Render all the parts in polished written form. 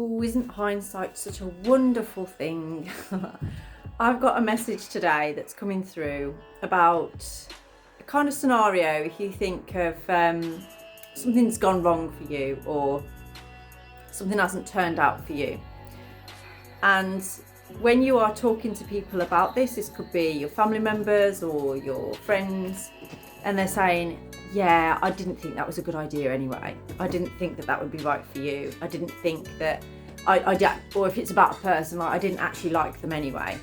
Oh, isn't hindsight such a wonderful thing? I've got a message today that's coming through about a kind of scenario if you think of something's gone wrong for you or something hasn't turned out for you. And when you are talking to people about this could be your family members or your friends, and they're saying, yeah, I didn't think that was a good idea anyway. I didn't think that that would be right for you. I didn't think that or if it's about a person, like I didn't actually like them anyway.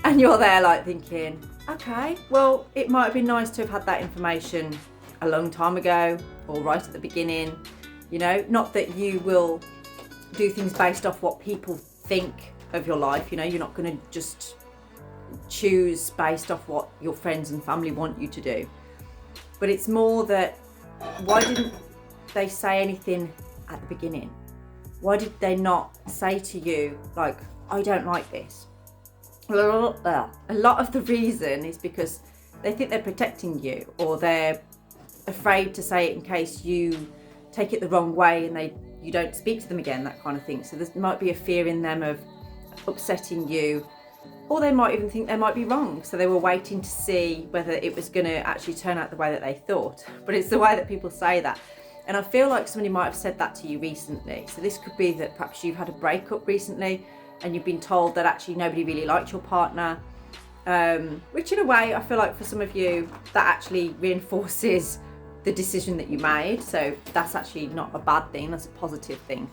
And you're there like thinking, okay, well, it might have been nice to have had that information a long time ago or right at the beginning. You know, not that you will do things based off what people think of your life. You know, you're not going to just choose based off what your friends and family want you to do. But it's more that, why didn't they say anything at the beginning? Why did they not say to you, like, I don't like this? A lot of the reason is because they think they're protecting you, or they're afraid to say it in case you take it the wrong way and you don't speak to them again, that kind of thing. So there might be a fear in them of upsetting you, or they might even think they might be wrong. So they were waiting to see whether it was going to actually turn out the way that they thought. But it's the way that people say that. And I feel like somebody might have said that to you recently. So this could be that perhaps you've had a breakup recently and you've been told that actually nobody really liked your partner. Which in a way, I feel like for some of you, that actually reinforces the decision that you made. So that's actually not a bad thing, that's a positive thing.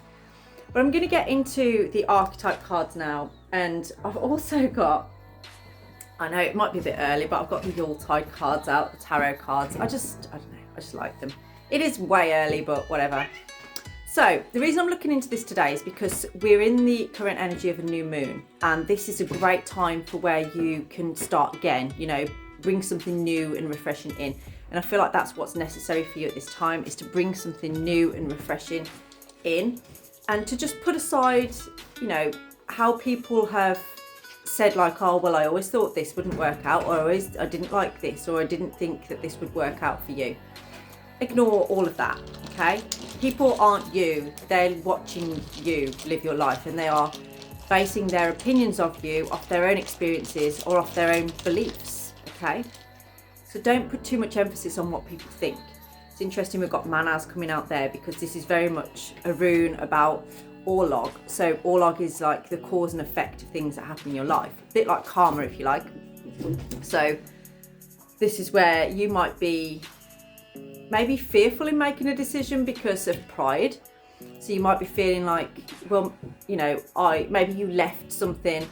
But I'm going to get into the archetype cards now. And I've also got, I know it might be a bit early, but I've got the Yuletide cards out, the tarot cards. I don't know, I just like them. It is way early, but whatever. So the reason I'm looking into this today is because we're in the current energy of a new moon. And this is a great time for where you can start again, you know, bring something new and refreshing in. And I feel like that's what's necessary for you at this time, is to bring something new and refreshing in. And to just put aside, you know, how people have said like, oh, well, I always thought this wouldn't work out, or I didn't like this, or I didn't think that this would work out for you. Ignore all of that, okay? People aren't you. They're watching you live your life, and they are basing their opinions of you off their own experiences or off their own beliefs, okay? So don't put too much emphasis on what people think. It's interesting we've got Manas coming out there, because this is very much a rune about Orlog. So Orlog is like the cause and effect of things that happen in your life. A bit like karma, if you like. So this is where you might be maybe fearful in making a decision because of pride. So you might be feeling like, well, you know, maybe you left something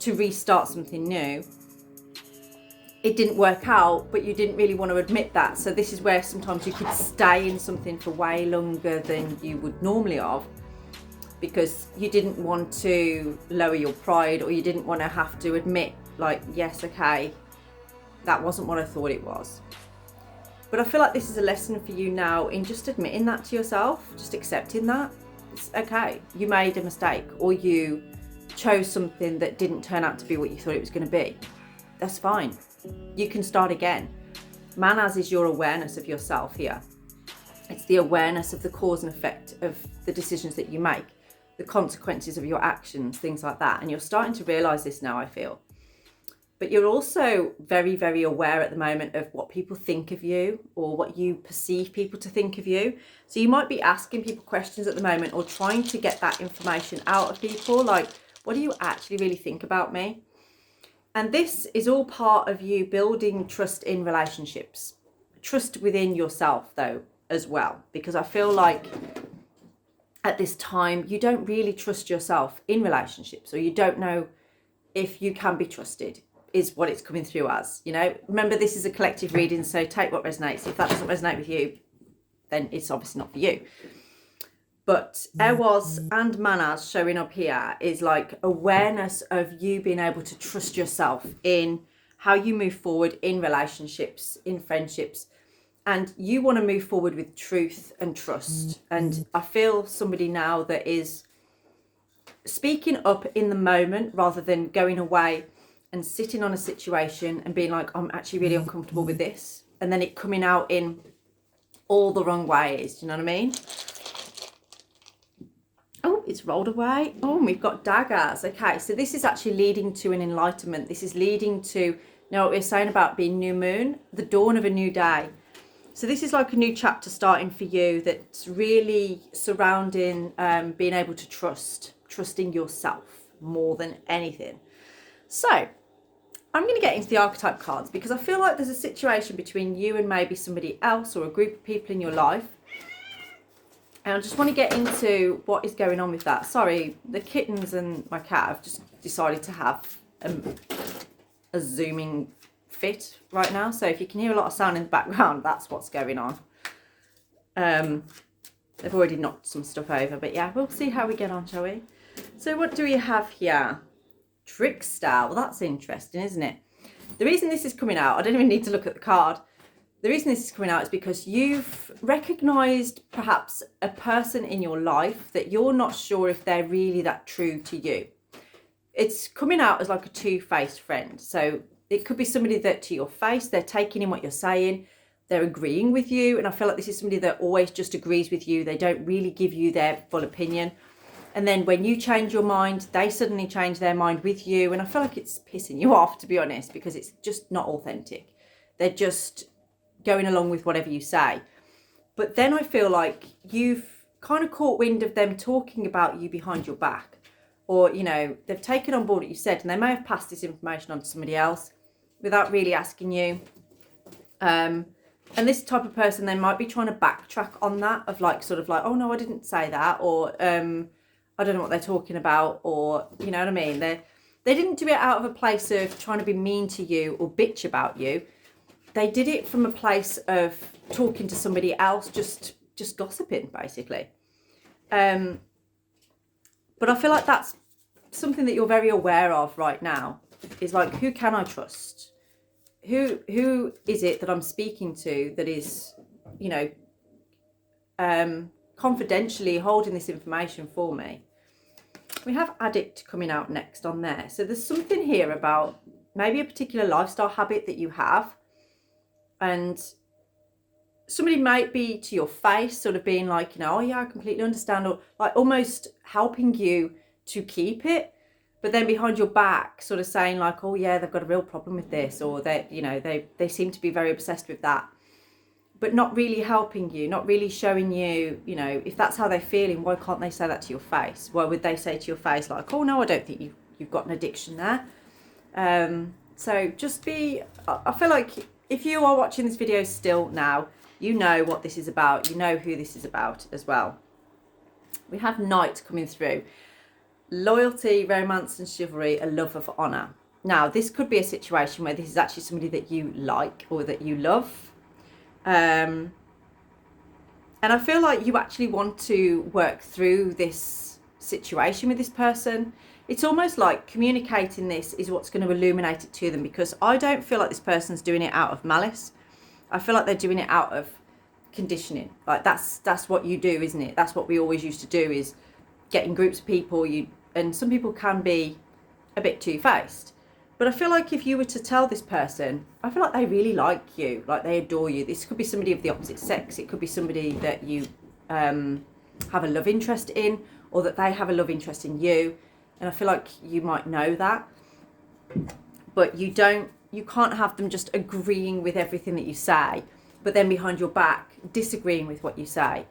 to restart something new. It didn't work out, but you didn't really want to admit that. So this is where sometimes you could stay in something for way longer than you would normally have, because you didn't want to lower your pride, or you didn't want to have to admit like, yes, okay, that wasn't what I thought it was. But I feel like this is a lesson for you now in just admitting that to yourself, just accepting that. It's okay, you made a mistake, or you chose something that didn't turn out to be what you thought it was going to be. That's fine. You can start again. Manas is your awareness of yourself here. It's the awareness of the cause and effect of the decisions that you make, the consequences of your actions, things like that. And you're starting to realize this now, I feel. But you're also very, very aware at the moment of what people think of you, or what you perceive people to think of you. So you might be asking people questions at the moment, or trying to get that information out of people, like, what do you actually really think about me? And this is all part of you building trust in relationships. Trust within yourself, though, as well. Because I feel like at this time, you don't really trust yourself in relationships, or you don't know if you can be trusted, is what it's coming through as. You know, remember, this is a collective reading, so take what resonates. If that doesn't resonate with you, then it's obviously not for you. But Eros and Manas showing up here is like awareness of you being able to trust yourself in how you move forward in relationships, in friendships. And you want to move forward with truth and trust. And I feel somebody now that is speaking up in the moment, rather than going away and sitting on a situation and being like, I'm actually really uncomfortable with this. And then it coming out in all the wrong ways. Do you know what I mean? it's rolled away. Oh, and we've got daggers. Okay, so this is actually leading to an enlightenment. This is leading to, you know what we were saying about being new moon, the dawn of a new day. So this is like a new chapter starting for you that's really surrounding being able to trusting yourself more than anything. So I'm going to get into the archetype cards because I feel like there's a situation between you and maybe somebody else or a group of people in your life. And I just want to get into what is going on with that. Sorry, the kittens and my cat have just decided to have a zooming fit right now. So if you can hear a lot of sound in the background, that's what's going on. They've already knocked some stuff over. But yeah, we'll see how we get on, shall we? So what do we have here? Trickster. Well, that's interesting, isn't it? The reason this is coming out, I don't even need to look at the card. The reason this is coming out is because you've recognised perhaps a person in your life that you're not sure if they're really that true to you. It's coming out as like a two-faced friend. So it could be somebody that to your face, they're taking in what you're saying, they're agreeing with you. And I feel like this is somebody that always just agrees with you. They don't really give you their full opinion. And then when you change your mind, they suddenly change their mind with you. And I feel like it's pissing you off, to be honest, because it's just not authentic. They're just going along with whatever you say. But then I feel like you've kind of caught wind of them talking about you behind your back, or, you know, they've taken on board what you said and they may have passed this information on to somebody else without really asking you. And this type of person, they might be trying to backtrack on that, of like, sort of like, oh no, I didn't say that, or I don't know what they're talking about, or, you know what I mean? They didn't do it out of a place of trying to be mean to you or bitch about you. They did it from a place of talking to somebody else, just gossiping, basically. But I feel like that's something that you're very aware of right now, is like, who can I trust? Who is it that I'm speaking to that is, you know, confidentially holding this information for me? We have addict coming out next on there. So there's something here about maybe a particular lifestyle habit that you have. And somebody might be to your face sort of being like, you know, oh yeah, I completely understand, or like almost helping you to keep it, but then behind your back sort of saying like, oh yeah, they've got a real problem with this, or they, you know, they seem to be very obsessed with that, but not really helping you, not really showing you, you know, if that's how they're feeling, why can't they say that to your face? Why would they say to your face like, oh no, I don't think you've got an addiction there? So just be, I feel like if you are watching this video still now, you know what this is about. You know who this is about as well. We have Knight coming through. Loyalty, romance and chivalry, a love of honour. Now, this could be a situation where this is actually somebody that you like or that you love. And I feel like you actually want to work through this situation with this person. It's almost like communicating this is what's going to illuminate it to them, because I don't feel like this person's doing it out of malice. I feel like they're doing it out of conditioning. Like that's what you do, isn't it? That's what we always used to do, is get in groups of people. And some people can be a bit two-faced. But I feel like if you were to tell this person, I feel like they really like you, like they adore you. This could be somebody of the opposite sex. It could be somebody that you have a love interest in, or that they have a love interest in you. And I feel like you might know that, but you can't have them just agreeing with everything that you say, but then behind your back disagreeing with what you say.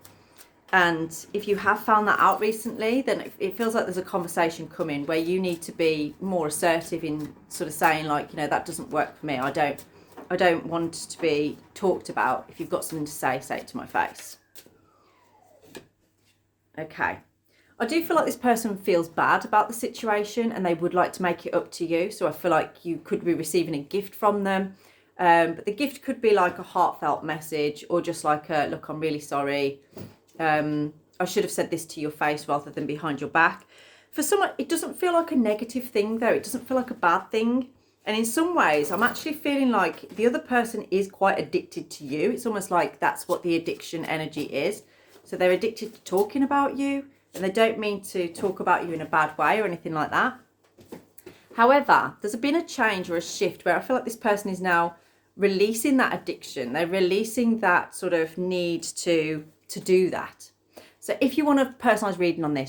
And if you have found that out recently, then it feels like there's a conversation coming where you need to be more assertive in sort of saying like, you know, that doesn't work for me. I don't want to be talked about. If you've got something to say it to my face. Okay. I do feel like this person feels bad about the situation and they would like to make it up to you. So I feel like you could be receiving a gift from them. But the gift could be like a heartfelt message, or just like a, look, I'm really sorry. I should have said this to your face rather than behind your back. For someone, it doesn't feel like a negative thing though. It doesn't feel like a bad thing. And in some ways, I'm actually feeling like the other person is quite addicted to you. It's almost like that's what the addiction energy is. So they're addicted to talking about you. And they don't mean to talk about you in a bad way or anything like that. However, there's been a change or a shift where I feel like this person is now releasing that addiction. They're releasing that sort of need to do that. So if you want a personalised reading on this,